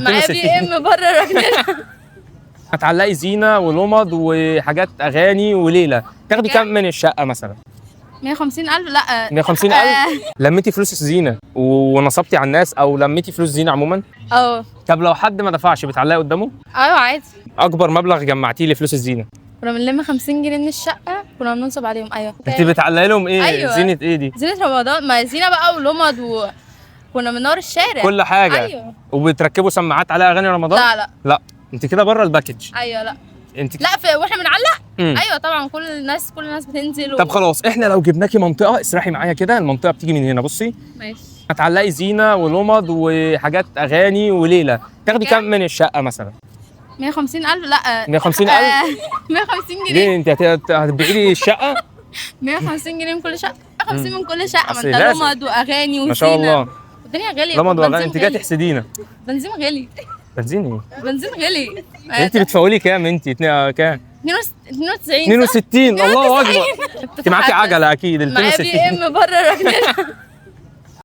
معايا بي ام بره ركننا. هتعلقي زينه ولمض وحاجات اغاني وليله، تاخدي كام من الشقه مثلا؟ 150,000. لا 150,000. لميتي فلوس الزينه ونصبتي على الناس او لميتي فلوس زينه عموما؟ طب لو حد ما دفعش بتعلقي قدامه؟ ايوه عادي. اكبر مبلغ جمعتيه لفلوس الزينه؟ كنا بنلم 50 جنيه من الشقه، كنا بننصب عليهم. ايوه. انت بتعلقي لهم ايه؟ أيوة. زينه ايه دي؟ زينه رمضان، ما زينه بقى ولمض كنا بننور الشارع كل حاجه. ايوه. وبتركبوا سماعات عليها اغاني رمضان؟ لا انت كده بره الباكج. ايوه. لا انت لا واحنا بنعلق. ايوه طبعا كل الناس بتنزل طب خلاص، احنا لو جبناكي منطقه، اسرحي معايا كده، المنطقه بتيجي من هنا، بصي. ماشي. هتعلقي زينه ولمض وحاجات اغاني وليله، تاخدي كام من الشقه مثلا؟ 150,000. لا 150,000. 150 جنيه. ليه انت هتبيعي لي الشقه؟ 150 جنيه من كل شقه، 50 من كل شقه. ما أصل انت لازم. لمض واغاني وزينه. ما شاء الله. الدنيا غاليه. لمض واغاني، بنزين انت جايه غالي. تحسدينا. بنزين غالي. بنزين ايه؟ بنزين غالي. انت بتفولي كام انت؟ كام؟ 92. 62. الله اكبر. انت معاكي عجله اكيد. معايا بي ام بره ركننا.